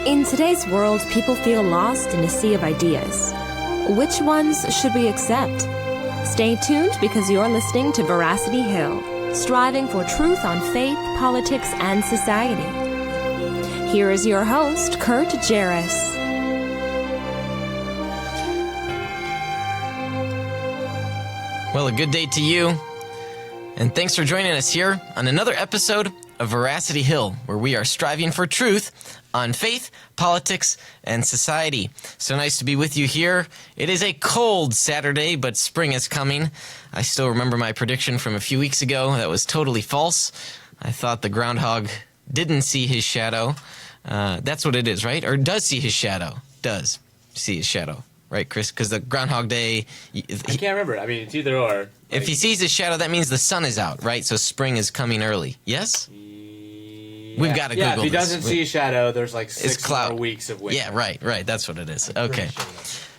In today's world, people feel lost in a sea of ideas. Which ones should we accept? Stay tuned because you're listening to Veracity Hill, striving for truth on faith, politics, and society. Here is your host, Kurt Jarris. Well, a good day to you, and thanks for joining us here on another episode of Veracity Hill, where we are striving for truth on faith, politics, and society. So nice to be with you here. It is a cold Saturday, but spring is coming. I still remember my prediction from a few weeks ago. That was totally false. I thought the groundhog didn't see his shadow. That's what it is, right? Or does see his shadow. Does see his shadow. Right, Chris? Because the Groundhog Day... I can't remember. I mean, it's either or. If he sees his shadow, that means the sun is out, right? So spring is coming early. Yes? Yeah. We've got to Google this. Yeah, if he doesn't see a shadow, there's like six more weeks of winter. Yeah, right. That's what it is. Okay.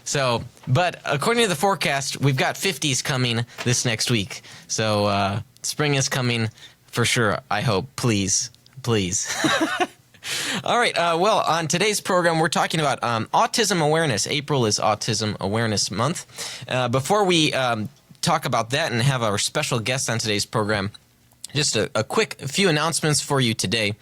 So, but according to the forecast, we've got 50s coming this next week. So spring is coming for sure, I hope. Please. All right. Well, on today's program, we're talking about autism awareness. April is Autism Awareness Month. Before we talk about that and have our special guest on today's program, just a few announcements for you today.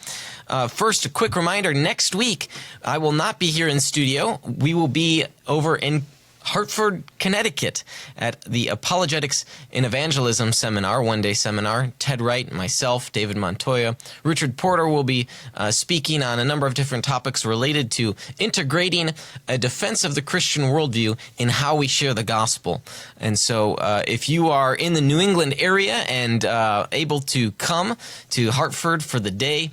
First, a quick reminder. Next week, I will not be here in studio. We will be over in Hartford, Connecticut at the Apologetics in Evangelism seminar, one-day seminar. Ted Wright, myself, David Montoya, Richard Porter will be speaking on a number of different topics related to integrating a defense of the Christian worldview in how we share the gospel. And so if you are in the New England area and able to come to Hartford for the day,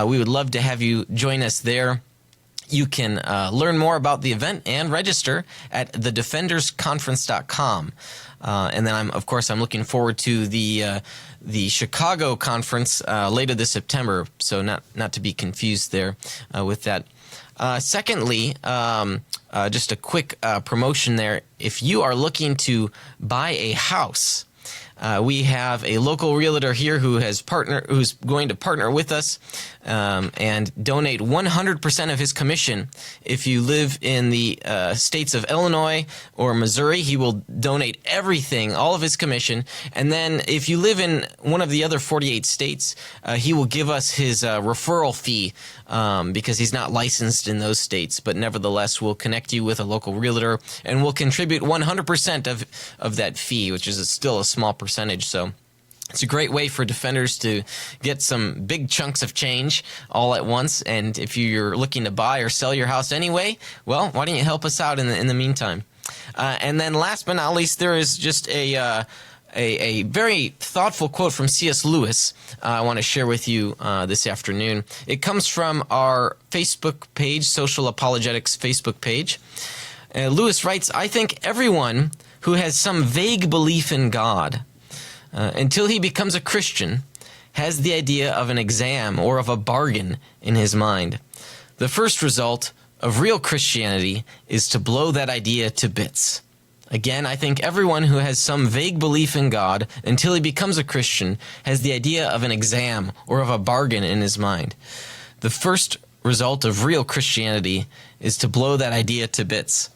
we would love to have you join us there. You can learn more about the event and register at thedefendersconference.com. And then, I'm looking forward to the Chicago conference later this September, so not to be confused there with that. Secondly, just a quick promotion there. If you are looking to buy a house, we have a local realtor here who's going to partner with us and donate 100% of his commission. If you live in the states of Illinois or Missouri, he will donate everything, all of his commission. And then if you live in one of the other 48 states, he will give us his referral fee because he's not licensed in those states. But nevertheless, we'll connect you with a local realtor and we'll contribute 100% of that fee, which is still a small percentage. So it's a great way for defenders to get some big chunks of change all at once. And if you're looking to buy or sell your house anyway, well, why don't you help us out in the meantime? And then last but not least, there is just a very thoughtful quote from C.S. Lewis I want to share with you this afternoon. It comes from our Facebook page, Social Apologetics Facebook page. Lewis writes, "I think everyone who has some vague belief in God until he becomes a Christian, has the idea of an exam or of a bargain in his mind. The first result of real Christianity is to blow that idea to bits. Again, I think everyone who has some vague belief in God until he becomes a Christian has the idea of an exam or of a bargain in his mind. The first result of real Christianity is to blow that idea to bits."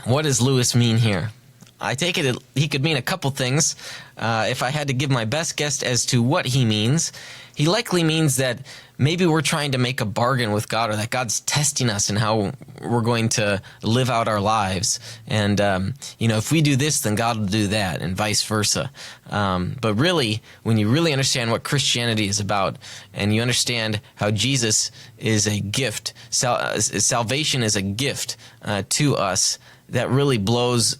What does Lewis mean here? I take it he could mean a couple things. If I had to give my best guess as to what he means, he likely means that maybe we're trying to make a bargain with God, or that God's testing us in how we're going to live out our lives. And, if we do this, then God will do that, and vice versa. But really, when you really understand what Christianity is about, and you understand how Jesus is a gift, salvation is a gift to us, that really blows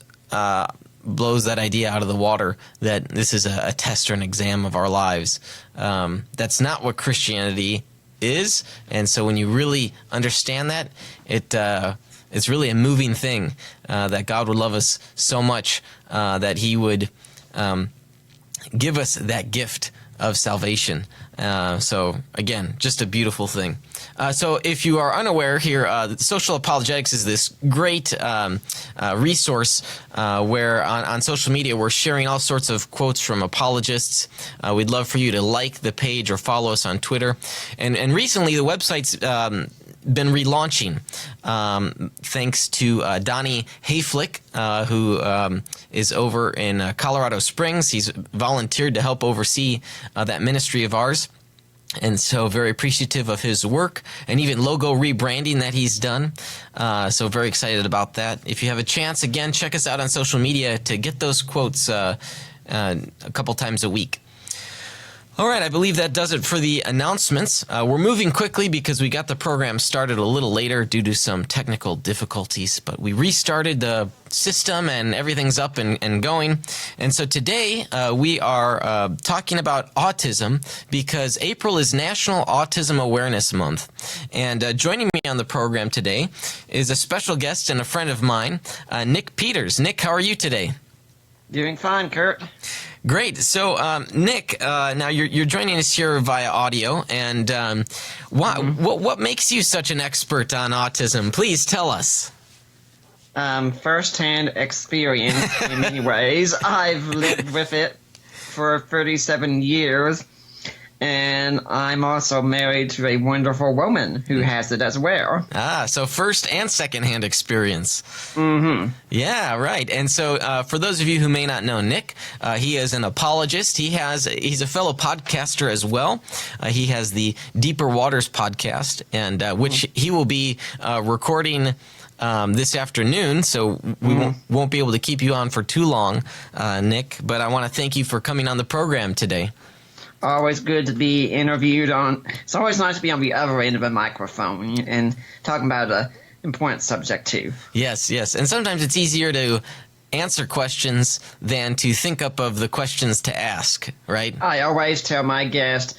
that idea out of the water that this is a test or an exam of our lives. That's not what Christianity is, and so when you really understand that, it's really a moving thing that God would love us so much that he would give us that gift of salvation. So again, just a beautiful thing. So if you are unaware here, Social Apologetics is this great resource where on social media we're sharing all sorts of quotes from apologists. We'd love for you to like the page or follow us on Twitter. And recently the website's been relaunching, thanks to Donnie Hayflick, who is over in Colorado Springs. He's volunteered to help oversee that ministry of ours. And so very appreciative of his work and even logo rebranding that he's done. So very excited about that. If you have a chance, again, check us out on social media to get those quotes a couple times a week. All right, I believe that does it for the announcements. We're moving quickly because we got the program started a little later due to some technical difficulties, but we restarted the system and everything's up and going. And so today we are talking about autism because April is National Autism Awareness Month. And joining me on the program today is a special guest and a friend of mine, Nick Peters. Nick, how are you today? Doing fine, Kurt. Great. So, Nick, now you're joining us here via audio, and what makes you such an expert on autism? Please tell us. First-hand experience in many ways. I've lived with it for 37 years, and I'm also married to a wonderful woman who has it as well. Ah, so first and second-hand experience. Mm-hmm. Yeah, right. And so for those of you who may not know Nick, he is an apologist. He's a fellow podcaster as well. He has the Deeper Waters podcast, and which he will be recording this afternoon, so we won't be able to keep you on for too long, Nick. But I want to thank you for coming on the program today. Always good to be interviewed on. It's always nice to be on the other end of a microphone and talking about an important subject too. Yes, and sometimes it's easier to answer questions than to think up of the questions to ask, right? I always tell my guests,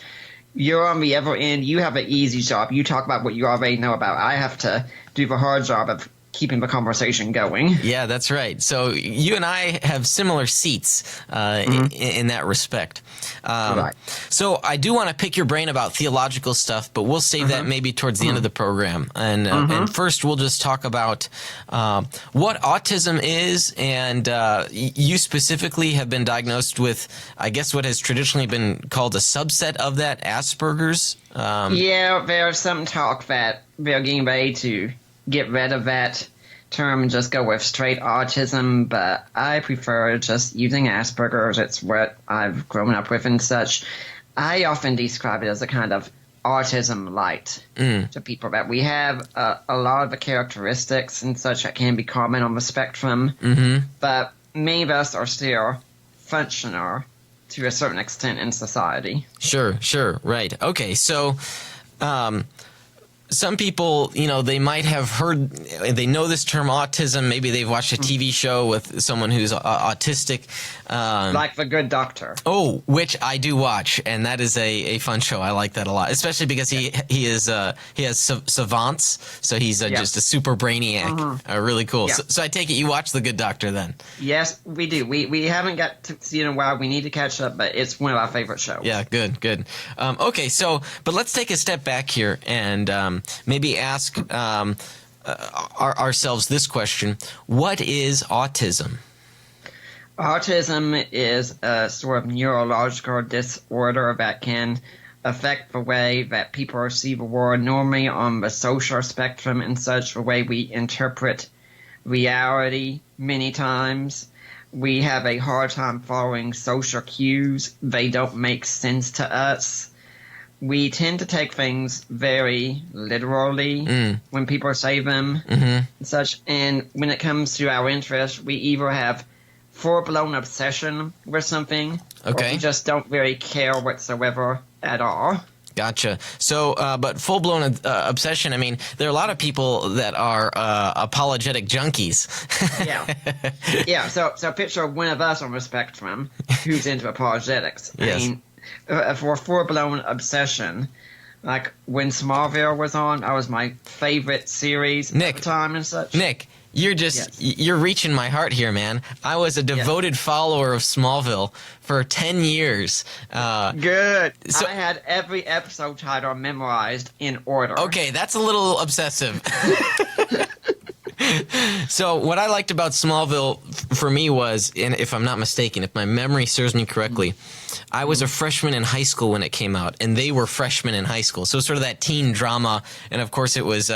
you're on the other end, you have an easy job. You talk about what you already know about. I have to do the hard job of keeping the conversation going. Yeah, that's right. So you and I have similar seats in that respect. Right. So I do want to pick your brain about theological stuff, but we'll save that maybe towards the end of the program. And first we'll just talk about what autism is, and you specifically have been diagnosed with, I guess, what has traditionally been called a subset of that, Asperger's. Yeah, there's some talk that they're getting ready to get rid of that term and just go with straight autism, but I prefer just using Asperger's. It's what I've grown up with and such. I often describe it as a kind of autism light to people, that we have a lot of the characteristics and such that can be common on the spectrum, but many of us are still functional to a certain extent in society. Sure, right. Okay, so some people, they might have heard, they know this term autism. Maybe they've watched a TV show with someone who's autistic. Like The Good Doctor. Oh, which I do watch, and that is a fun show. I like that a lot, especially because he has savants, so he's just a super brainiac. Really cool. Yeah. So I take it you watch The Good Doctor then? Yes, we do. We haven't got to see it in a while. We need to catch up, but it's one of our favorite shows. Yeah, good. Okay, but let's take a step back here and maybe ask ourselves this question: what is autism? Autism is a sort of neurological disorder that can affect the way that people see the world, normally on the social spectrum and such, the way we interpret reality many times. We have a hard time following social cues. They don't make sense to us. We tend to take things very literally when people say them and such. And when it comes to our interests, we either have full-blown obsession with something, or we just don't really care whatsoever at all. Gotcha. So, but full-blown obsession, I mean, there are a lot of people that are apologetic junkies. Yeah, so picture one of us on the spectrum who's into apologetics. Yes. I mean, for full-blown obsession, like when Smallville was on, that was my favorite series at the time and such. Nick, you're reaching my heart here, man. I was a devoted follower of Smallville for 10 years. Good. So I had every episode title memorized in order. Okay, that's a little obsessive. So what I liked about Smallville for me was, and if I'm not mistaken, if my memory serves me correctly, I was a freshman in high school when it came out, and they were freshmen in high school. So sort of that teen drama, and of course it was,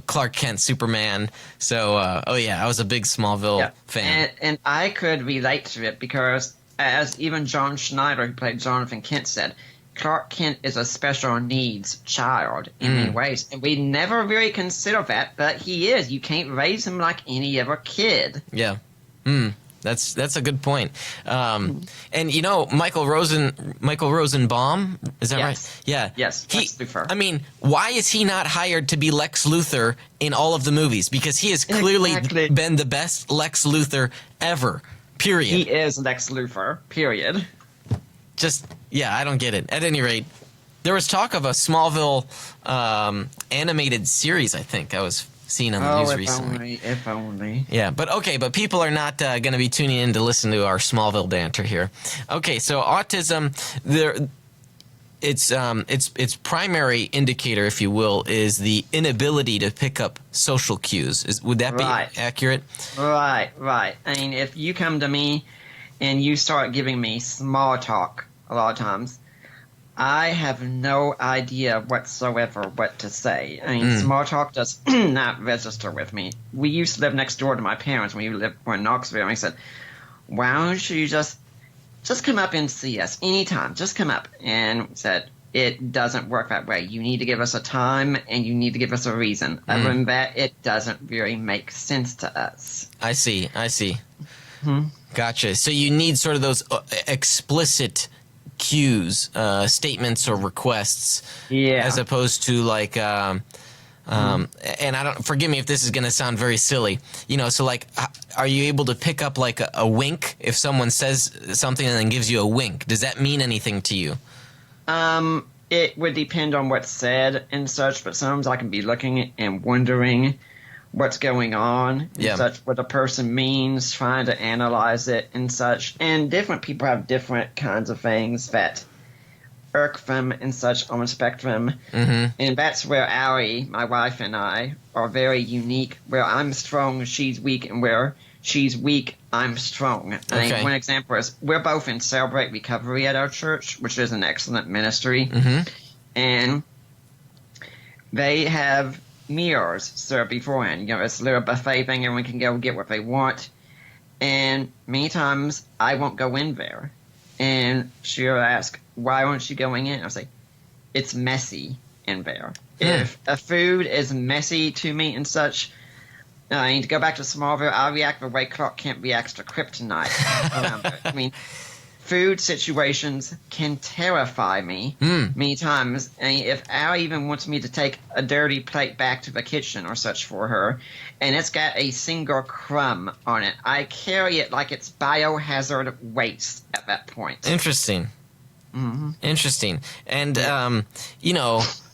Clark Kent, Superman. So, I was a big Smallville fan. And I could relate to it because, as even John Schneider, who played Jonathan Kent, said, Clark Kent is a special needs child in many ways. And we never really consider that, but he is. You can't raise him like any other kid. Yeah. That's a good point. And Michael Rosenbaum, is that right? Yeah. Yes. Lex Luthor. I mean, why is he not hired to be Lex Luthor in all of the movies? Because he has clearly been the best Lex Luthor ever. Period. He is Lex Luthor. Period. I don't get it. At any rate, there was talk of a Smallville animated series, I think. I was seeing on the news recently. If only. Yeah, but people are not going to be tuning in to listen to our Smallville banter here. Okay, so autism, its primary indicator, if you will, is the inability to pick up social cues. Would that be accurate? Right. I mean, if you come to me and you start giving me small talk a lot of times, I have no idea whatsoever what to say. I mean, small talk does not register with me. We used to live next door to my parents when we were in Knoxville, and I said, why don't you just come up and see us anytime. Just come up. And said, it doesn't work that way. You need to give us a time, and you need to give us a reason. Other than that, it doesn't really make sense to us. I see. Gotcha. So you need sort of those explicit cues, statements or requests, as opposed to like, and forgive me if this is going to sound very silly, so like, are you able to pick up like a wink if someone says something and then gives you a wink? Does that mean anything to you? It would depend on what's said and such, but sometimes I can be looking and wondering what's going on and such, what a person means, trying to analyze it and such. And different people have different kinds of things that irk them and such on the spectrum. And that's where Allie, my wife, and I are very unique, where I'm strong, she's weak, and where she's weak, I'm strong. Okay. One example is we're both in Celebrate Recovery at our church, which is an excellent ministry. And they have meals served beforehand. It's a little buffet thing. Everyone can go get what they want. And many times I won't go in there. And she'll ask, why aren't you going in? I'll say, it's messy in there. If a food is messy to me and such, I need to go back to Smallville. I'll react the way Clark Kent reacts to kryptonite around it. I mean, food situations can terrify me many times. And if Al even wants me to take a dirty plate back to the kitchen or such for her, and it's got a single crumb on it, I carry it like it's biohazard waste at that point. Interesting. Interesting. And,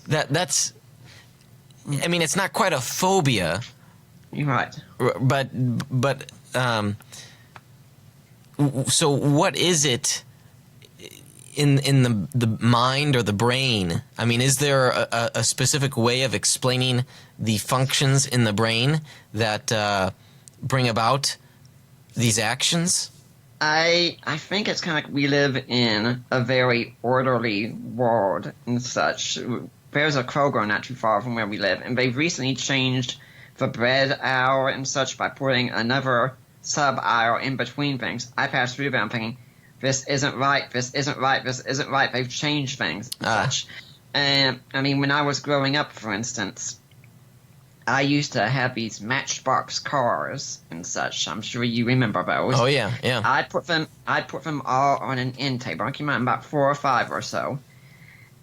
that's... I mean, it's not quite a phobia. You're right. But so what is it in the mind or the brain? I mean, is there a specific way of explaining the functions in the brain that bring about these actions? I think it's kind of like we live in a very orderly world and such. There's a Kroger not too far from where we live, and they've recently changed the bread aisle and such by putting another sub-aisle in between things. I pass through there, I'm thinking, this isn't right, this isn't right, this isn't right. They've changed things and such. And, I mean, when I was growing up, for instance, I used to have these Matchbox cars and such. I'm sure you remember those. Oh, yeah. I'd put them all on an end table. I came out about 4 or 5 or so.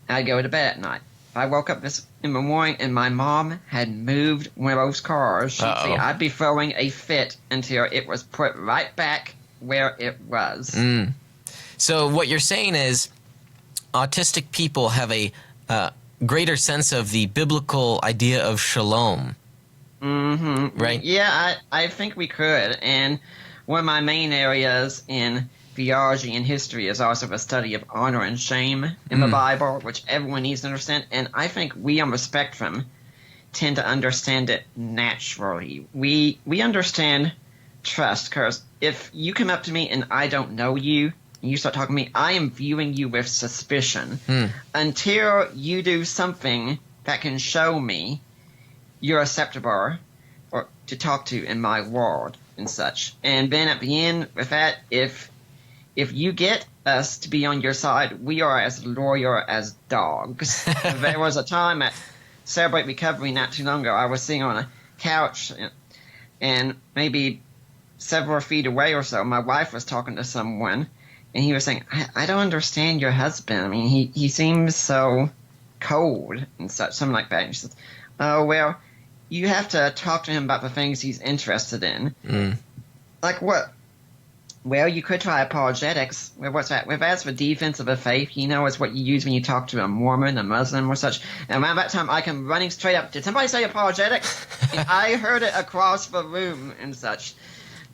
I'd go to bed at night. If I woke up in the morning and my mom had moved one of those cars, she'd say I'd be throwing a fit until it was put right back where it was. So what you're saying is autistic people have a greater sense of the biblical idea of shalom. Right? Yeah, I think we could. And one of my main areas in theology and history is also the study of honor and shame in the Bible, which everyone needs to understand. And I think we on the spectrum tend to understand it naturally. We understand trust, because if you come up to me and I don't know you, and you start talking to me, I am viewing you with suspicion until you do something that can show me you're acceptable or to talk to in my world and such. And then at the end with that, if you get us to be on your side, we are as loyal as dogs. There was a time at Celebrate Recovery not too long ago, I was sitting on a couch and maybe several feet away or so, my wife was talking to someone, and he was saying, I don't understand your husband. I mean, he seems so cold and such, something like that. And she says, oh, well, you have to talk to him about the things he's interested in. Like what? Well, you could try apologetics. Well, what's that? Well, that's the defense of the faith. It's what you use when you talk to a Mormon, a Muslim, or such. And around that time, I come running straight up. Did somebody say apologetics? And I heard it across the room and such.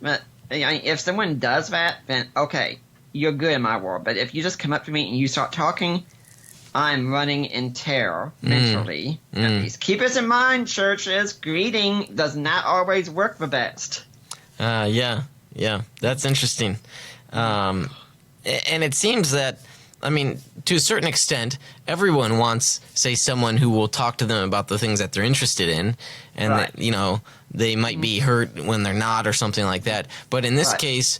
But if someone does that, then okay, you're good in my world. But if you just come up to me and you start talking, I'm running in terror mentally. At least keep this in mind, churches. Greeting does not always work the best. Yeah, that's interesting. And it seems that, I mean, to a certain extent, everyone wants, say, someone who will talk to them about the things that they're interested in, and right. that, they might be hurt when they're not or something like that. But in this case,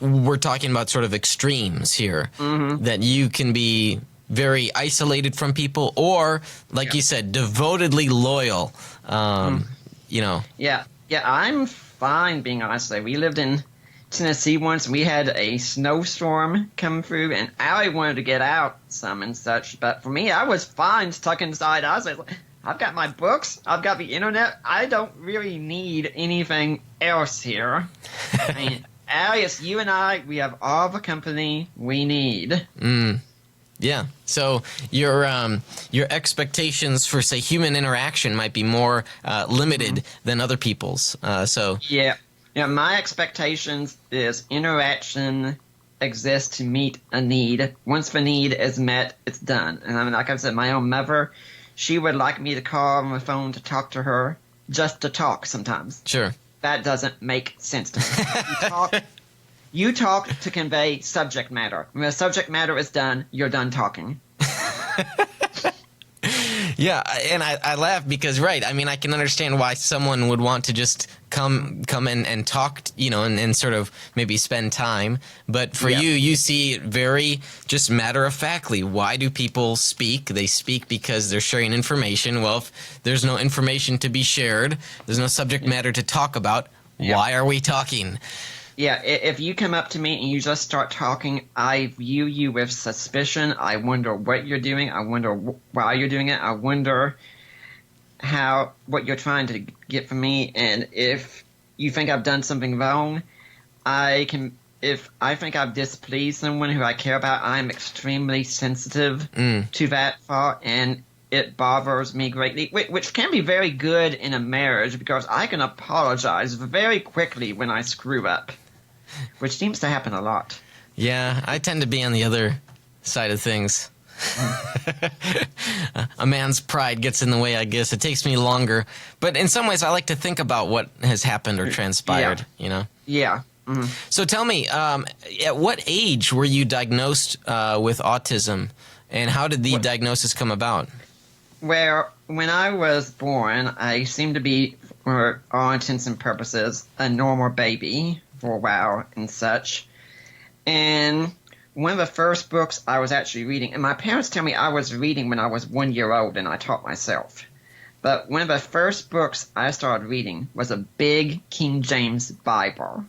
we're talking about sort of extremes here, that you can be very isolated from people or, like you said, devotedly loyal, Yeah, I'm fine being isolated. We lived in Tennessee once, and we had a snowstorm come through, and Allie wanted to get out some and such, but for me, I was fine stuck inside. I was like, I've got my books, I've got the internet, I don't really need anything else here. I mean, Allie, it's you and I, we have all the company we need. Yeah. So your expectations for, say, human interaction might be more limited than other people's. Yeah, my expectations is interaction exists to meet a need. Once the need is met, it's done. And I mean, like I said, my own mother, she would like me to call on the phone to talk to her, just to talk sometimes. Sure. That doesn't make sense to me. You talk to convey subject matter. When the subject matter is done, you're done talking. Yeah, and I laugh because, right, I mean, I can understand why someone would want to just come in and talk, and sort of maybe spend time. But for you see it very just matter-of-factly. Why do people speak? They speak because they're sharing information. Well, if there's no information to be shared, there's no subject matter to talk about, why are we talking? Yeah, if you come up to me and you just start talking, I view you with suspicion. I wonder what you're doing. I wonder why you're doing it. I wonder what you're trying to get from me. And if you think I've done something wrong, if I think I've displeased someone who I care about, I'm extremely sensitive to that thought, and it bothers me greatly, which can be very good in a marriage because I can apologize very quickly when I screw up, which seems to happen a lot. Yeah, I tend to be on the other side of things. A man's pride gets in the way, I guess. It takes me longer. But in some ways, I like to think about what has happened or transpired, Yeah. Mm-hmm. So tell me, at what age were you diagnosed with autism, and how did the diagnosis come about? Well, when I was born, I seemed to be, for all intents and purposes, a normal baby for a while and such. And one of the first books I was actually reading, and my parents tell me I was reading when I was 1 year old and I taught myself. But one of the first books I started reading was a big King James Bible.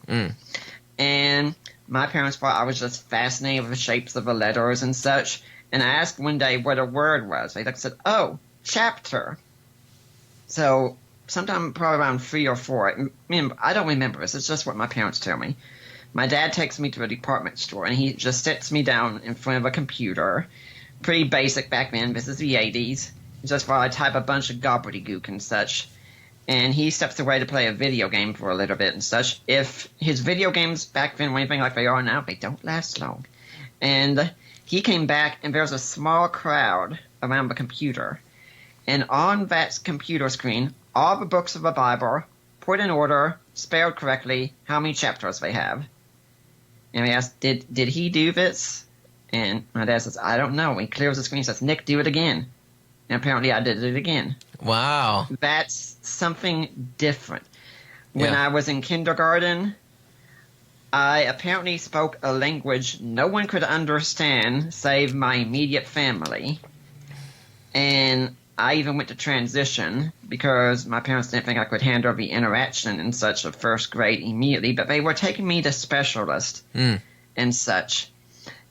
And my parents thought I was just fascinated with the shapes of the letters and such. And I asked one day what a word was. They said, oh, chapter. So sometime probably around 3 or 4. I don't remember this. It's just what my parents tell me. My dad takes me to a department store, and he just sits me down in front of a computer. Pretty basic back then. This is the 80s. Just while I type a bunch of gobbledygook and such. And he steps away to play a video game for a little bit and such. If his video games back then were anything like they are now, they don't last long. And he came back, and there was a small crowd around the computer. and on that computer screen, all the books of the Bible, put in order, spelled correctly, how many chapters they have. And we asked, did he do this? And my dad says, I don't know. He clears the screen and says, Nick, do it again. And apparently I did it again. Wow. That's something different. When Yeah. I was in kindergarten, I apparently spoke a language no one could understand save my immediate family. And I even went to transition because my parents didn't think I could handle the interaction in such a first grade immediately, but they were taking me to specialists and such.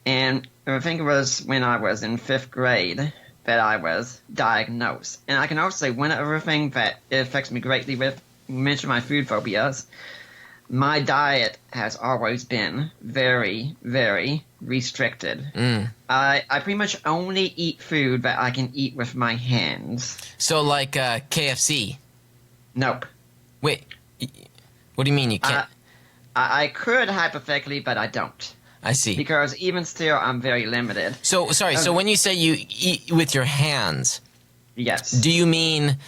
And I think it was when I was in 5th grade that I was diagnosed. And I can also say one other thing that affects me greatly with, you mentioned my food phobias. My diet has always been very, very restricted. I pretty much only eat food that I can eat with my hands. So like KFC? Nope. Wait, what do you mean you can't? I could hypothetically, but I don't. I see. Because even still, I'm very limited. So, sorry, so when you say you eat with your hands, Yes. do you mean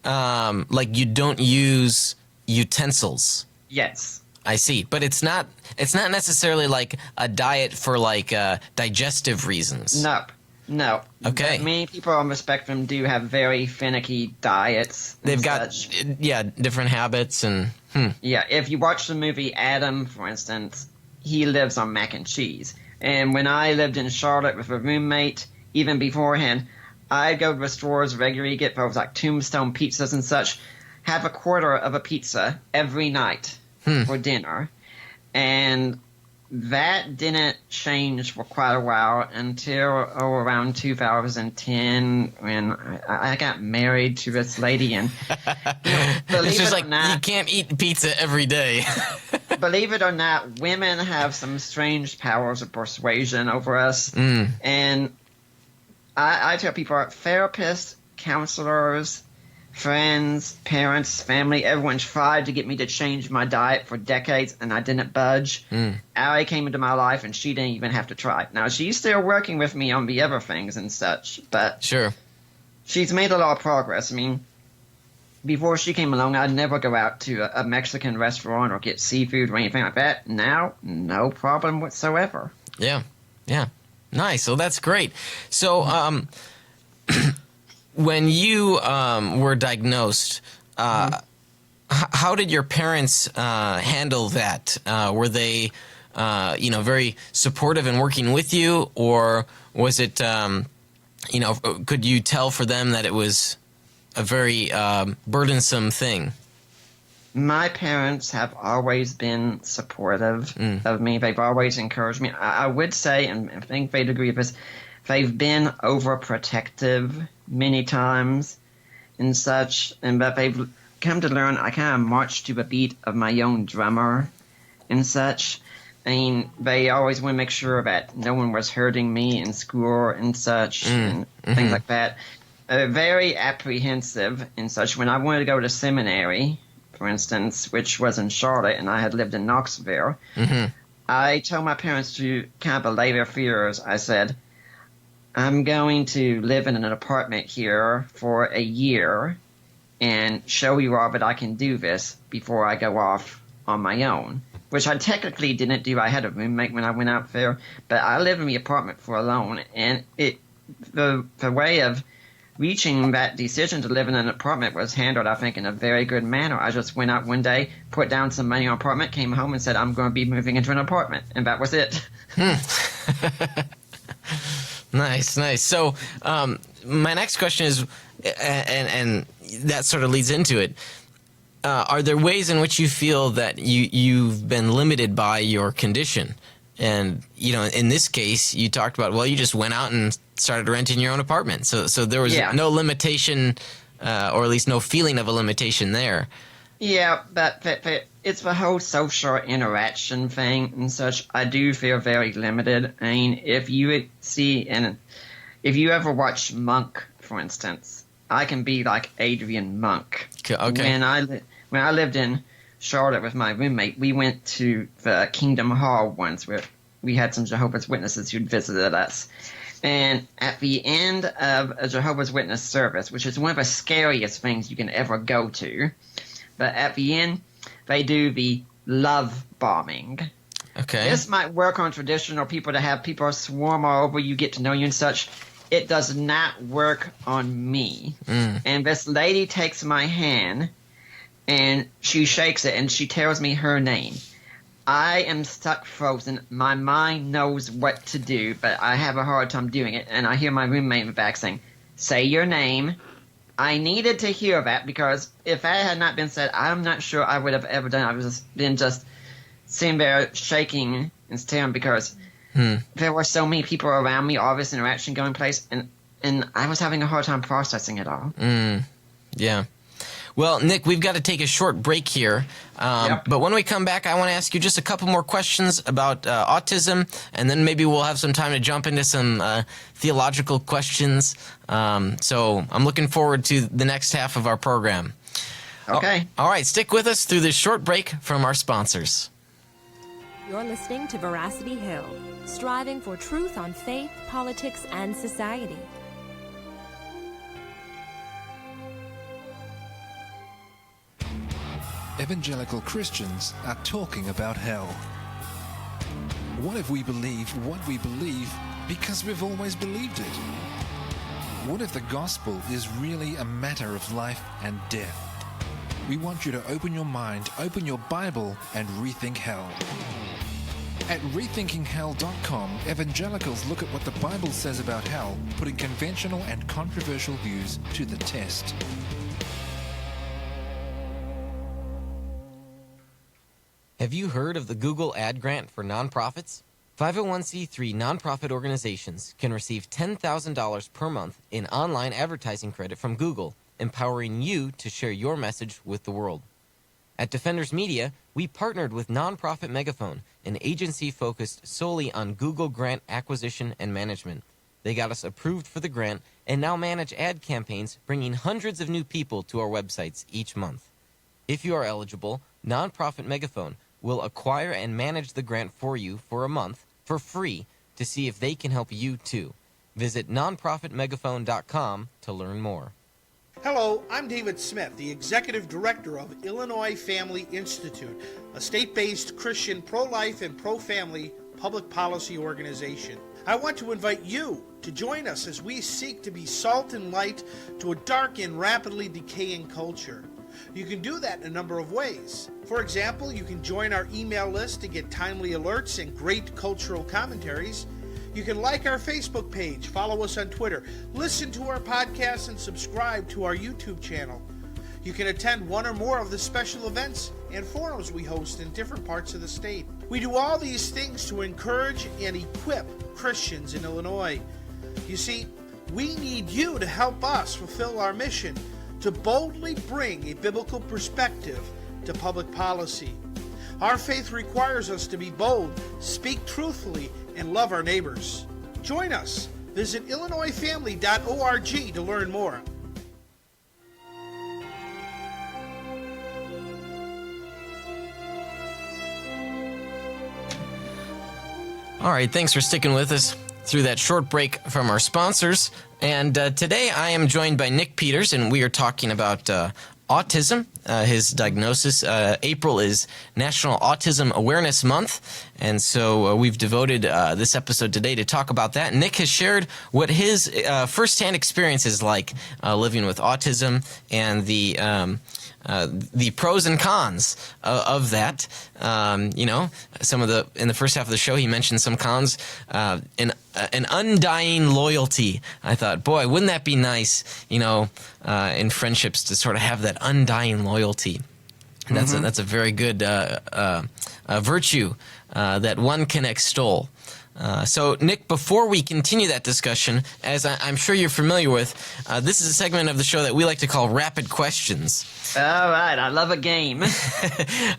like you don't use utensils? Yes. I see, but it's not necessarily like a diet for like digestive reasons. Nope. No. Okay. But many people on the spectrum do have very finicky diets. And They've got such. different habits and Yeah, if you watch the movie Adam, for instance, he lives on mac and cheese. And when I lived in Charlotte with a roommate, even beforehand, I'd go to the stores regularly, get those like Tombstone pizzas and such, have a quarter of a pizza every night for dinner. And that didn't change for quite a while until around 2010 when I got married to this lady. And it's just like you can't eat pizza every day. Believe it or not, women have some strange powers of persuasion over us. And I tell people, therapists, counselors, friends, parents, family, everyone tried to get me to change my diet for decades, and I didn't budge. Allie came into my life, and she didn't even have to try. Now, she's still working with me on the other things and such, but Sure. she's made a lot of progress. I mean, before she came along, I'd never go out to a Mexican restaurant or get seafood or anything like that. Now, no problem whatsoever. Yeah. Nice. So that's great. So, when you were diagnosed, how did your parents handle that? Were they, very supportive and working with you, or was it, could you tell for them that it was a very burdensome thing? My parents have always been supportive of me. They've always encouraged me. I would say, and I think they'd agree with this, they've been overprotective many times and such, and but they've come to learn I kind of march to the beat of my own drummer and such. I mean, they always want to make sure that no one was hurting me in school and such and things like that. Very apprehensive and such. When I wanted to go to seminary, for instance, which was in Charlotte, and I had lived in Knoxville, I told my parents to kind of allay their fears. I said, I'm going to live in an apartment here for a year and show you all that I can do this before I go off on my own, which I technically didn't do. I had a roommate when I went out there, but I lived in the apartment for alone, and the way of reaching that decision to live in an apartment was handled, I think, in a very good manner. I just went out one day, put down some money on an apartment, came home and said, I'm going to be moving into an apartment. And that was it. Nice. So my next question is, and that sort of leads into it, are there ways in which you feel that you've been limited by your condition? And, in this case, you talked about, well, you just went out and started renting your own apartment. So there was no limitation, or at least no feeling of a limitation there. Yeah, but it's the whole social interaction thing and such. I do feel very limited. I mean, if you ever watch Monk, for instance, I can be like Adrian Monk. Okay. When I lived in Charlotte with my roommate, we went to the Kingdom Hall once where we had some Jehovah's Witnesses who'd visited us. And at the end of a Jehovah's Witness service, which is one of the scariest things you can ever go to, but at the end, they do the love bombing. Okay. This might work on traditional people to have people swarm all over you, get to know you and such. It does not work on me. And this lady takes my hand, and she shakes it, and she tells me her name. I am stuck frozen. My mind knows what to do, but I have a hard time doing it. And I hear my roommate in the back saying, "Say your name." I needed to hear that because if that had not been said, I'm not sure I would have ever done it. I was just sitting there shaking and staring because there were so many people around me, all this interaction going place, and I was having a hard time processing it all. Yeah. Well, Nick, we've got to take a short break here. But when we come back, I want to ask you just a couple more questions about autism, and then maybe we'll have some time to jump into some theological questions. So I'm looking forward to the next half of our program. Okay. All right, stick with us through this short break from our sponsors. You're listening to Veracity Hill, striving for truth on faith, politics, and society. Evangelical Christians are talking about hell. What if we believe what we believe because we've always believed it? What if the gospel is really a matter of life and death? We want you to open your mind, open your Bible, and rethink hell. At rethinkinghell.com, evangelicals look at what the Bible says about hell, putting conventional and controversial views to the test. Have you heard of the Google Ad Grant for nonprofits? 501c3 nonprofit organizations can receive $10,000 per month in online advertising credit from Google, empowering you to share your message with the world. At Defenders Media, we partnered with Nonprofit Megaphone, an agency focused solely on Google grant acquisition and management. They got us approved for the grant and now manage ad campaigns, bringing hundreds of new people to our websites each month. If you are eligible, Nonprofit Megaphone will acquire and manage the grant for you for a month for free to see if they can help you too. Visit nonprofitmegaphone.com to learn more. Hello, I'm David Smith, the Executive Director of Illinois Family Institute, a state-based Christian pro-life and pro-family public policy organization. I want to invite you to join us as we seek to be salt and light to a dark and rapidly decaying culture. You can do that in a number of ways. For example, you can join our email list to get timely alerts and great cultural commentaries. You can like our Facebook page, follow us on Twitter, listen to our podcasts, and subscribe to our YouTube channel. You can attend one or more of the special events and forums we host in different parts of the state. We do all these things to encourage and equip Christians in Illinois. You see, we need you to help us fulfill our mission to boldly bring a biblical perspective to public policy. Our faith requires us to be bold, speak truthfully, and love our neighbors. Join us. Visit illinoisfamily.org to learn more. All right, thanks for sticking with us through that short break from our sponsors. And today I am joined by Nick Peters, and we are talking about autism, his diagnosis. April is National Autism Awareness Month, and so we've devoted this episode today to talk about that. Nick has shared what his firsthand experience is like living with autism and the pros and cons of that. Some of in the first half of the show, he mentioned some cons. An undying loyalty. I thought, boy, wouldn't that be nice, in friendships to sort of have that undying loyalty. And that's a very good virtue that one can extol. So, Nick, before we continue that discussion, as I'm sure you're familiar with, this is a segment of the show that we like to call Rapid Questions. All right, I love a game.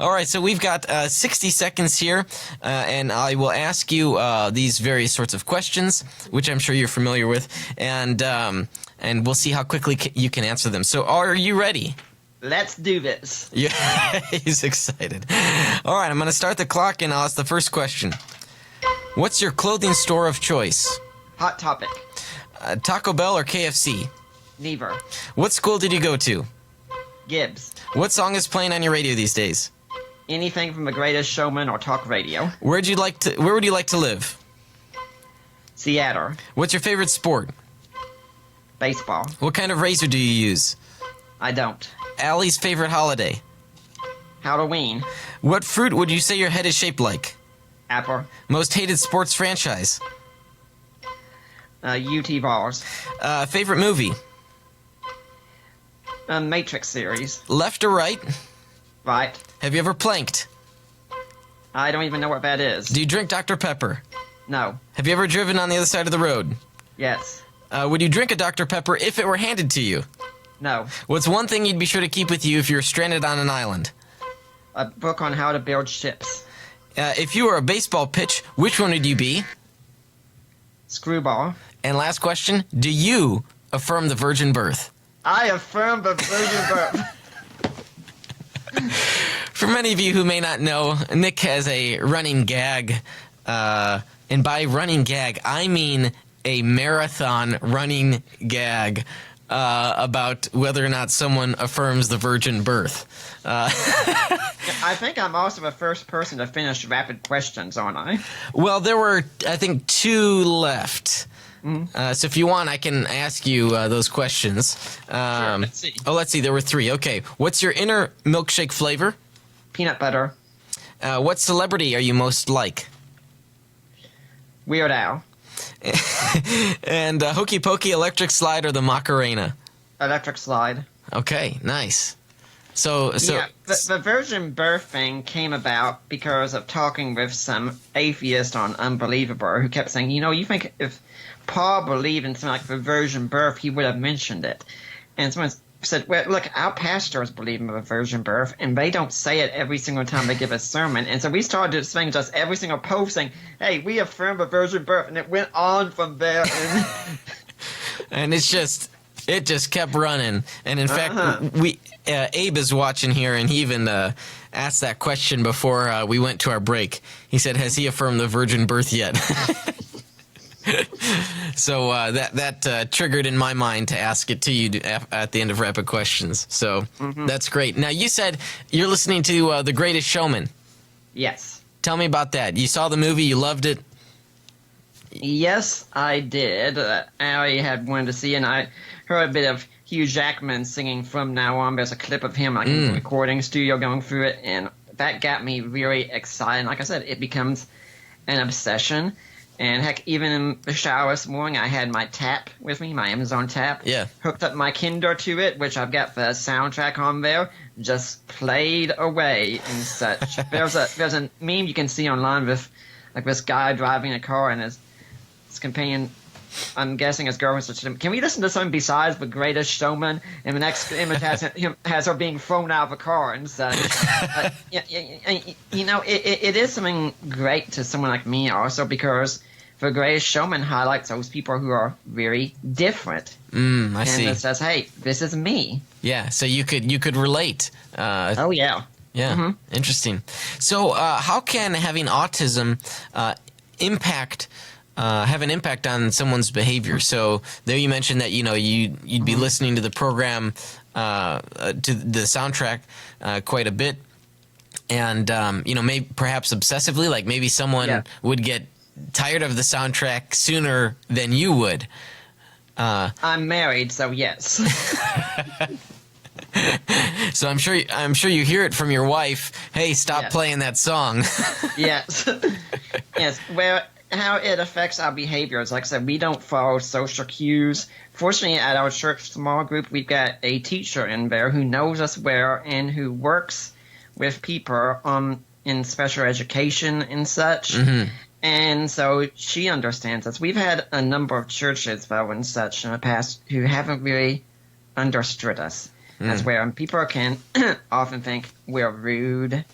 All right, so we've got 60 seconds here, and I will ask you these various sorts of questions, which I'm sure you're familiar with, and we'll see how quickly you can answer them. So, are you ready? Let's do this. Yeah, he's excited. All right, I'm going to start the clock, and I'll ask the first question. What's your clothing store of choice? Hot Topic. Taco Bell or KFC? Neither. What school did you go to? Gibbs. What song is playing on your radio these days? Anything from The Greatest Showman or talk radio. Where would you like to live? Seattle. What's your favorite sport? Baseball. What kind of razor do you use? I don't. Allie's favorite holiday? Halloween. What fruit would you say your head is shaped like? Apple. Most hated sports franchise? UT Vols. Favorite movie? Matrix series. Left or right? Right. Have you ever planked? I don't even know what that is. Do you drink Dr. Pepper? No. Have you ever driven on the other side of the road? Yes. Would you drink a Dr. Pepper if it were handed to you? No. What's one thing you'd be sure to keep with you if you were stranded on an island? A book on how to build ships. If you were a baseball pitch, which one would you be? Screwball. And last question, do you affirm the virgin birth? I affirm the virgin birth. For many of you who may not know, Nick has a running gag, and by running gag, I mean a marathon running gag about whether or not someone affirms the virgin birth. I think I'm also the first person to finish rapid questions, aren't I? Well, there were, I think, 2 left. So if you want, I can ask you those questions. Sure, let's see. Oh, let's see. There were 3. Okay. What's your inner milkshake flavor? Peanut butter. What celebrity are you most like? Weird Al. And Hokey Pokey, Electric Slide, or the Macarena? Electric Slide. Okay, nice. So yeah, the virgin birth thing came about because of talking with some atheist on Unbelievable who kept saying, you think if Paul believed in something like the virgin birth, he would have mentioned it. And someone said, well, look, our pastors believe in the virgin birth, and they don't say it every single time they give a sermon. And so we started saying just every single post saying, hey, we affirm the virgin birth, and it went on from there. And it just kept running. And in fact, Abe is watching here, and he even asked that question before we went to our break. He said, has he affirmed the virgin birth yet? So that triggered in my mind to ask it to you at the end of Rapid Questions. So that's great. Now, you said you're listening to The Greatest Showman. Yes. Tell me about that. You saw the movie, you loved it? Yes, I did. I had wanted to see, and I heard a bit of Hugh Jackman singing From Now On. There's a clip of him in the recording studio going through it, and that got me really excited. Like I said, it becomes an obsession. And heck, even in the shower this morning, I had my tap with me, my Amazon tap. Yeah. Hooked up my Kindle to it, which I've got the soundtrack on there. Just played away and such. There's a meme you can see online with like this guy driving a car and his companion, I'm guessing his girlfriend, said to him, can we listen to something besides The Greatest Showman? And the next image has her being thrown out of a car and such. It is something great to someone like me also because The Greatest Showman highlights those people who are very different. I see. And it says, hey, this is me. Yeah, so you could relate. Oh, yeah. Yeah, interesting. So how can having autism have an impact on someone's behavior? So there you mentioned that you'd be listening to the program, to the soundtrack quite a bit, and maybe perhaps obsessively, like maybe someone would get tired of the soundtrack sooner than you would. I'm married, so yes. So I'm sure you hear it from your wife. Hey, stop playing that song. Yes. Yes. Well, how it affects our behaviors. Like I said, we don't follow social cues. Fortunately, at our church small group, we've got a teacher in there who knows us well and who works with people in special education and such. And so she understands us. We've had a number of churches, though, and such in the past who haven't really understood us as well. And people can often think we're rude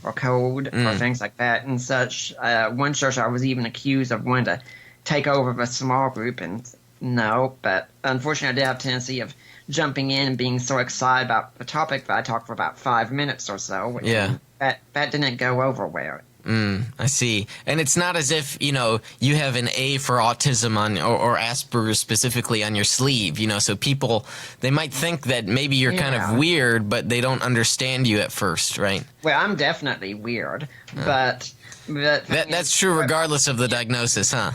or cold or things like that and such. One church I was even accused of wanting to take over the small group, and no, but unfortunately I did have a tendency of jumping in and being so excited about the topic that I talked for about 5 minutes or so. Yeah. That didn't go over well. I see. And it's not as if, you have an A for autism or Asperger's specifically on your sleeve, so people, they might think that maybe you're kind of weird, but they don't understand you at first, right? Well, I'm definitely weird, but that's true regardless of the diagnosis, huh?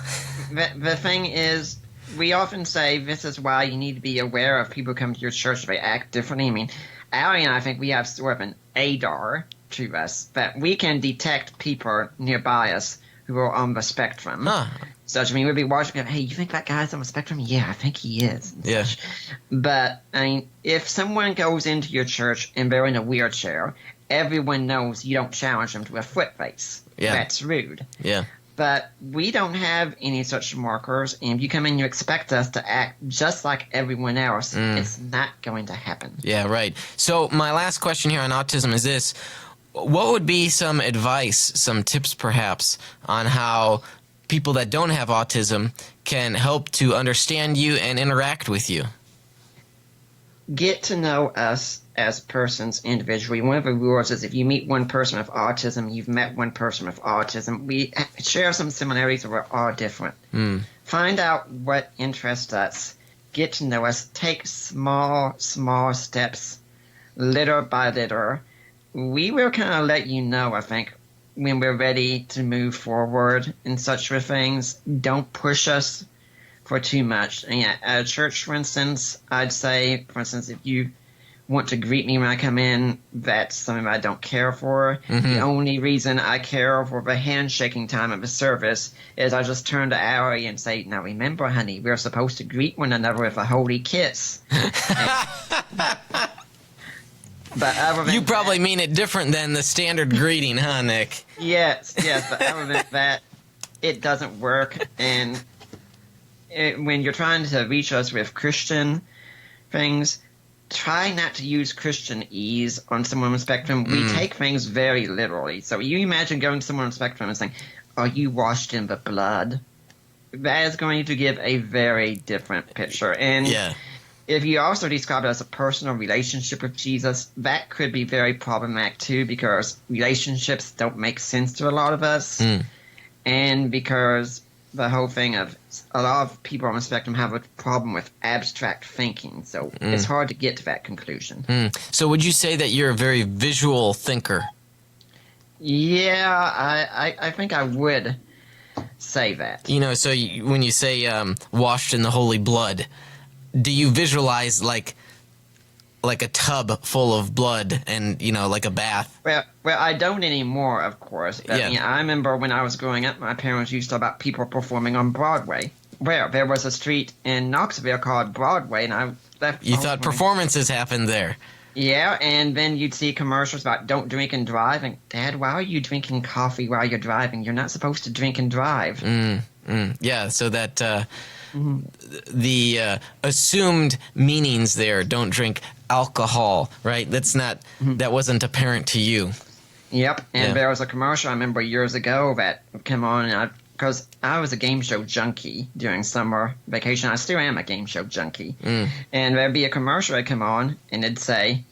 The thing is, we often say this is why you need to be aware of people who come to your church if they act differently. I mean, Allie and I think we have sort of an ADAR to us, that we can detect people nearby us who are on the spectrum. Huh. So, I mean, we'd be watching, hey, you think that guy's on the spectrum? Yeah, I think he is. Yeah. Such. But, I mean, if someone goes into your church and they're in a wheelchair, everyone knows you don't challenge them to a foot race. Yeah. That's rude. Yeah. But we don't have any such markers, and if you come in and you expect us to act just like everyone else, it's not going to happen. Yeah, right. So my last question here on autism is this. What would be some advice, some tips perhaps, on how people that don't have autism can help to understand you and interact with you? Get to know us as persons individually. One of the rules is if you meet one person with autism, you've met one person with autism. We share some similarities, but we're all different. Find out what interests us. Get to know us. Take small steps, little by little. We will kind of let you know, I think, when we're ready to move forward in such things. Don't push us for too much. And yeah, at a church, for instance, I'd say, for instance, if you want to greet me when I come in, that's something I don't care for. The only reason I care for the handshaking time of the service is I just turn to Ari and say, now remember, honey, we're supposed to greet one another with a holy kiss. But other than you probably mean it different than the standard greeting, huh, Nick? Yes, but other than that, it doesn't work. And when you're trying to reach us with Christian things, try not to use Christianese on someone on the spectrum. We take things very literally. So you imagine going to someone on the spectrum and saying, are you washed in the blood? That is going to give a very different picture. And if you also describe it as a personal relationship with Jesus, that could be very problematic too, because relationships don't make sense to a lot of us. And because the whole thing of a lot of people on the spectrum have a problem with abstract thinking, so it's hard to get to that conclusion. So would you say that you're a very visual thinker? Yeah, I think I would say that. So when you say washed in the holy blood, do you visualize like a tub full of blood and, like a bath? Well, I don't anymore, of course. But, I remember when I was growing up, my parents used to talk about people performing on Broadway. Well, there was a street in Knoxville called Broadway, and I left. You thought performances happened there? Yeah, and then you'd see commercials about don't drink and drive. And, Dad, why are you drinking coffee while you're driving? You're not supposed to drink and drive. Yeah, so that the assumed meanings there, don't drink alcohol, right? That wasn't apparent to you. Yep, and there was a commercial I remember years ago that came on, because I was a game show junkie during summer vacation. I still am a game show junkie. And there'd be a commercial that come on, and it'd say,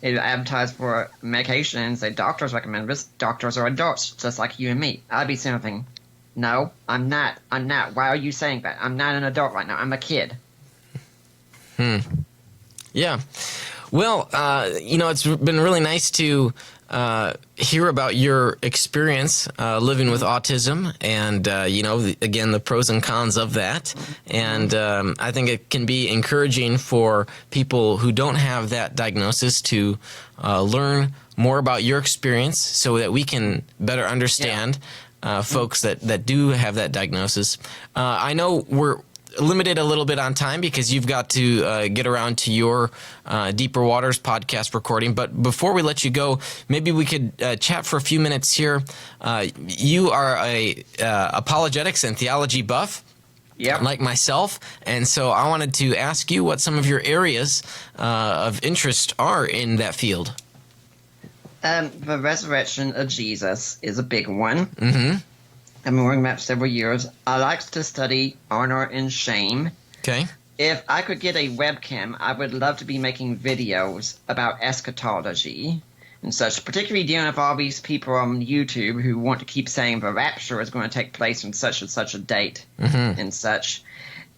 it advertised for medication and say, doctors recommend this. Doctors are adults, just like you and me. I'd be saying something, no, I'm not. Why are you saying that? I'm not an adult right now. I'm a kid. Yeah. Well, it's been really nice to hear about your experience living with autism and, again, the pros and cons of that. And I think it can be encouraging for people who don't have that diagnosis to learn more about your experience so that we can better understand folks that do have that diagnosis. I know we're limited a little bit on time because you've got to get around to your Deeper Waters podcast recording. But before we let you go, maybe we could chat for a few minutes here. You are a apologetics and theology buff, like myself. And so I wanted to ask you what some of your areas of interest are in that field. The resurrection of Jesus is a big one. I've been working about several years. I like to study honor and shame. Okay. If I could get a webcam, I would love to be making videos about eschatology and such, particularly dealing with all these people on YouTube who want to keep saying the rapture is going to take place on such and such a date and such.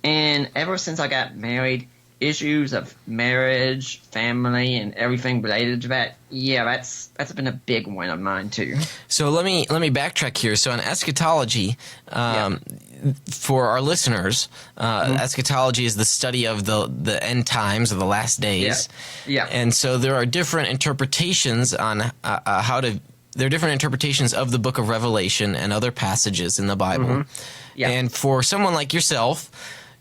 And ever since I got married, issues of marriage, family, and everything related to that, yeah, that's been a big one of mine too. So let me backtrack here. So in eschatology, for our listeners, eschatology is the study of the end times, of the last days. Yeah. And so there are different interpretations on there are different interpretations of the book of Revelation and other passages in the Bible. Yeah. And for someone like yourself,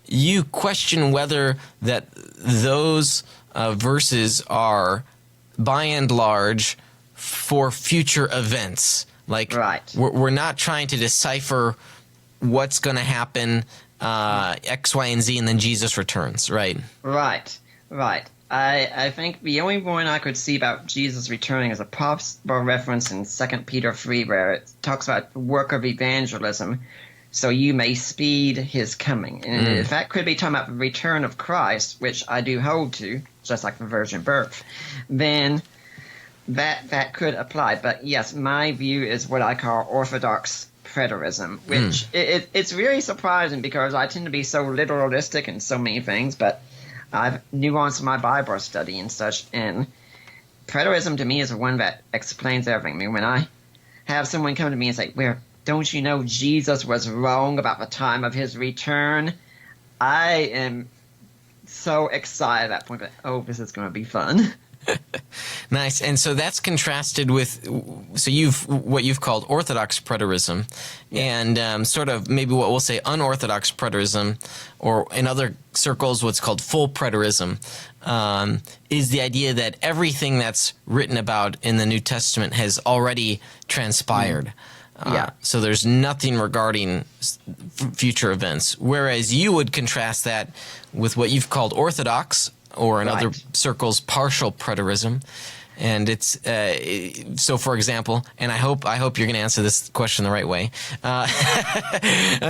you question whether that those verses are, by and large, for future events. Like, right. we're not trying to decipher what's going to happen, X, Y, and Z, and then Jesus returns, right? Right. I think the only one I could see about Jesus returning is a possible reference in 2 Peter 3, where it talks about the work of evangelism, so you may speed his coming. And if that could be talking about the return of Christ, which I do hold to, just like the virgin birth, then that could apply. But yes, my view is what I call orthodox preterism, which it's really surprising because I tend to be so literalistic in so many things, but I've nuanced my Bible study and such, and preterism to me is the one that explains everything. I mean, when I have someone come to me and say, well, don't you know Jesus was wrong about the time of his return? I am so excited at that point. Oh, this is going to be fun. Nice. And so that's contrasted with what you've called orthodox preterism, and sort of maybe what we'll say unorthodox preterism, or in other circles what's called full preterism, is the idea that everything that's written about in the New Testament has already transpired. So there's nothing regarding future events, whereas you would contrast that with what you've called orthodox, or in other circles, partial preterism. And it's so, for example, and I hope you're going to answer this question the right way.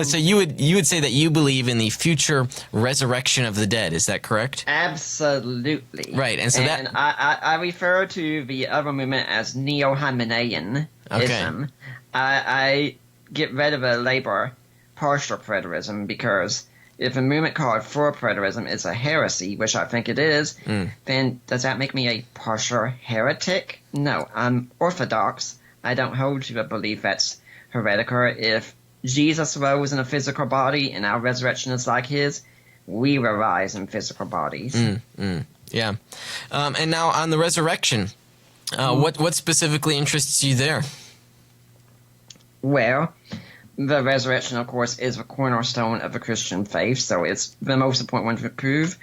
So you would say that you believe in the future resurrection of the dead. Is that correct? Absolutely. Right, and so I refer to the other movement as neo-Hymenaeanism. Okay. I get rid of the label partial preterism, because if a movement called full preterism is a heresy, which I think it is, then does that make me a partial heretic? No, I'm orthodox. I don't hold to a belief that's heretical. If Jesus rose in a physical body and our resurrection is like his, we will rise in physical bodies. Yeah. And now on the resurrection, what specifically interests you there? Well, the resurrection, of course, is the cornerstone of the Christian faith, so it's the most important one to prove.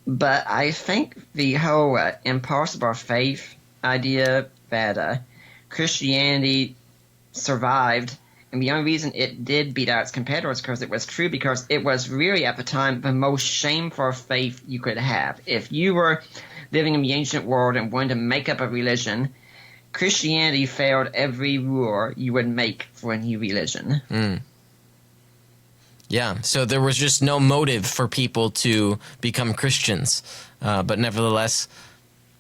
But I think the whole impossible faith idea that Christianity survived, and the only reason it did beat out its competitors because it was true, because it was really at the time the most shameful faith you could have. If you were living in the ancient world and wanted to make up a religion, Christianity failed every rule you would make for a new religion. Yeah, so there was just no motive for people to become Christians, but nevertheless,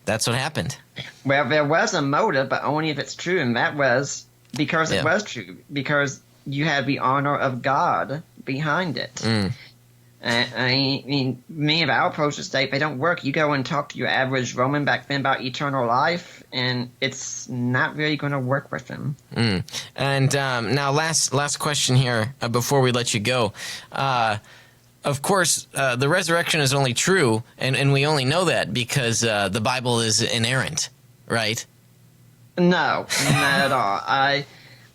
that's what happened. Well, there was a motive, but only if it's true, and that was because it was true, because you had the honor of God behind it. I mean, many of our approaches today, they don't work. You go and talk to your average Roman back then about eternal life, and it's not really going to work with them. And now, last question here before we let you go. Of course, the resurrection is only true, and we only know that because the Bible is inerrant, right? No, not at all.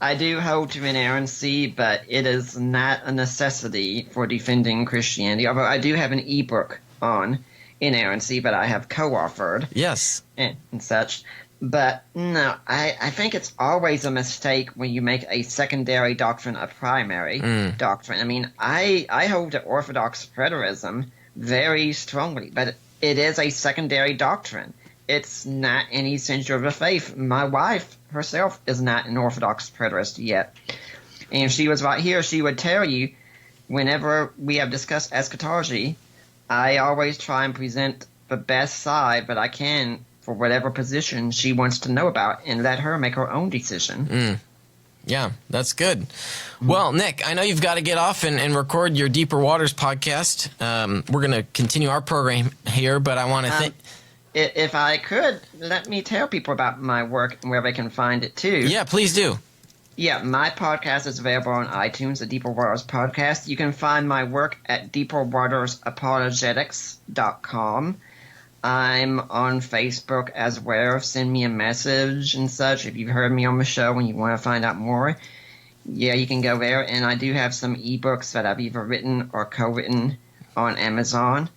I do hold to inerrancy, but it is not a necessity for defending Christianity. Although I do have an ebook on inerrancy that I have co-authored. Yes. And such. But no, I think it's always a mistake when you make a secondary doctrine a primary doctrine. I mean, I hold to orthodox preterism very strongly, but it is a secondary doctrine. It's not an essential of the faith. My wife herself is not an orthodox preterist yet. And if she was right here, she would tell you, whenever we have discussed eschatology, I always try and present the best side that I can for whatever position she wants to know about and let her make her own decision. Yeah, that's good. Well, Nick, I know you've got to get off and record your Deeper Waters podcast. We're going to continue our program here, but I want to thank... If I could, let me tell people about my work and where they can find it, too. Yeah, please do. Yeah, my podcast is available on iTunes, the Deeper Waters Podcast. You can find my work at deeperwatersapologetics.com. I'm on Facebook as well. Send me a message and such if you've heard me on the show and you want to find out more. Yeah, you can go there. And I do have some ebooks that I've either written or co-written on Amazon.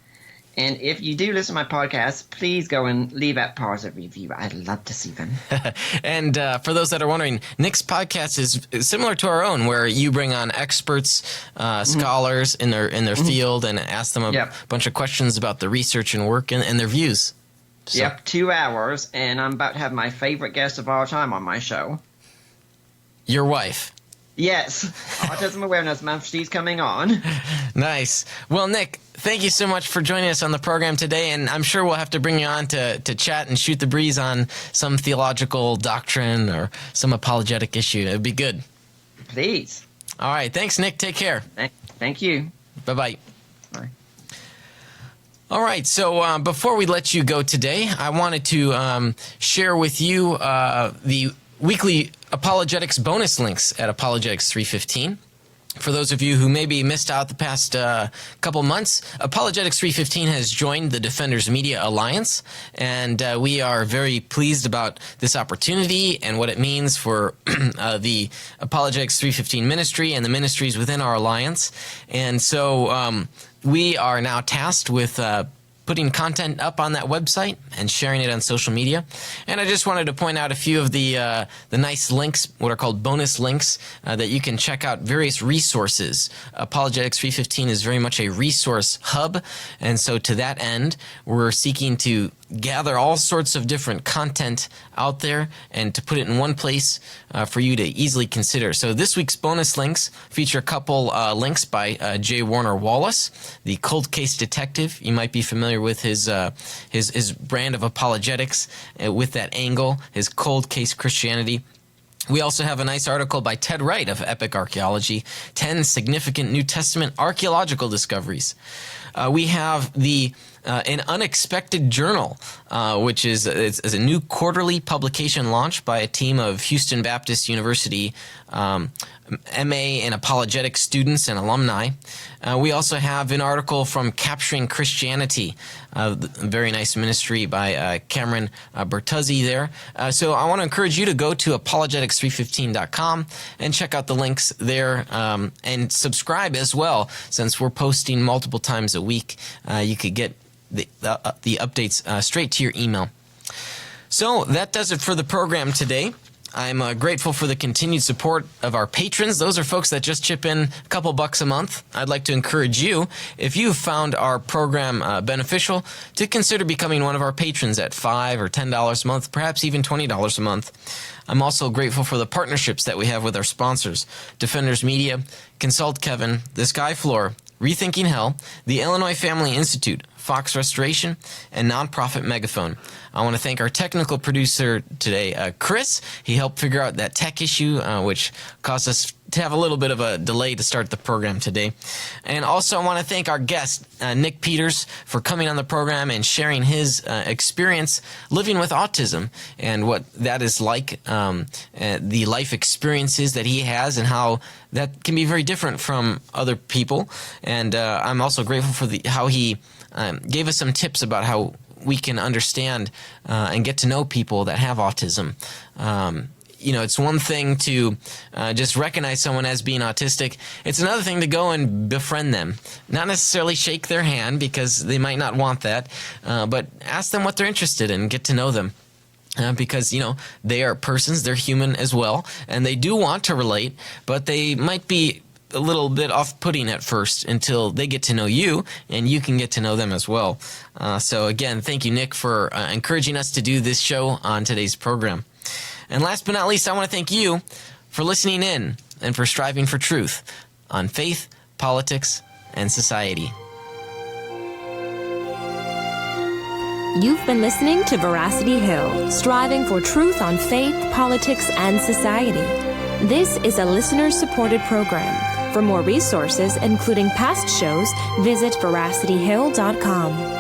And if you do listen to my podcast, please go and leave that positive review. I'd love to see them. And for those that are wondering, Nick's podcast is similar to our own, where you bring on experts, scholars in their field, and ask them a bunch of questions about the research and work and their views. So. Yep, 2 hours, and I'm about to have my favorite guest of all time on my show. Your wife. Yes, Autism Awareness Month. She's coming on. Nice. Well, Nick, thank you so much for joining us on the program today, and I'm sure we'll have to bring you on to chat and shoot the breeze on some theological doctrine or some apologetic issue. It would be good. Please. All right. Thanks, Nick. Take care. Thank you. Bye-bye. Bye. All right, so before we let you go today, I wanted to share with you the weekly apologetics bonus links at Apologetics 315. For those of you who maybe missed out the past couple months, Apologetics 315 has joined the Defenders Media Alliance, and we are very pleased about this opportunity and what it means for the Apologetics 315 ministry and the ministries within our alliance. And so we are now tasked with putting content up on that website and sharing it on social media. And I just wanted to point out a few of the nice links, what are called bonus links, that you can check out various resources. Apologetics 315 is very much a resource hub, and so to that end, we're seeking to gather all sorts of different content out there and to put it in one place for you to easily consider. So this week's bonus links feature a couple links by J. Warner Wallace, the cold case detective. You might be familiar with his brand of apologetics with that angle, his cold case Christianity. We also have a nice article by Ted Wright of Epic Archaeology, 10 Significant New Testament Archaeological Discoveries. We have an unexpected journal, which is a new quarterly publication launched by a team of Houston Baptist University MA in apologetics students and alumni. We also have an article from Capturing Christianity, a very nice ministry by Cameron Bertuzzi there. So I want to encourage you to go to apologetics315.com and check out the links there and subscribe as well. Since we're posting multiple times a week, you could get the updates straight to your email. So that does it for the program today. I'm grateful for the continued support of our patrons. Those are folks that just chip in a couple bucks a month. I'd like to encourage you, if you found our program beneficial, to consider becoming one of our patrons at $5 or $10 a month, perhaps even $20 a month. I'm also grateful for the partnerships that we have with our sponsors, Defenders Media, Consult Kevin, The Sky Floor, Rethinking Hell, the Illinois Family Institute, Fox Restoration, and nonprofit Megaphone. I want to thank our technical producer today, Chris. He helped figure out that tech issue, which caused us to have a little bit of a delay to start the program today. And also I want to thank our guest, Nick Peters, for coming on the program and sharing his experience living with autism and what that is like, the life experiences that he has and how that can be very different from other people. And I'm also grateful for how he gave us some tips about how we can understand and get to know people that have autism. It's one thing to just recognize someone as being autistic. It's another thing to go and befriend them. Not necessarily shake their hand because they might not want that, but ask them what they're interested in, get to know them. Because, they are persons, they're human as well, and they do want to relate, but they might be a little bit off-putting at first until they get to know you and you can get to know them as well. So again, thank you, Nick, for encouraging us to do this show on today's program. And last but not least, I want to thank you for listening in and for striving for truth on faith, politics, and society. You've been listening to Veracity Hill, striving for truth on faith, politics, and society. This is a listener-supported program. For more resources, including past shows, visit veracityhill.com.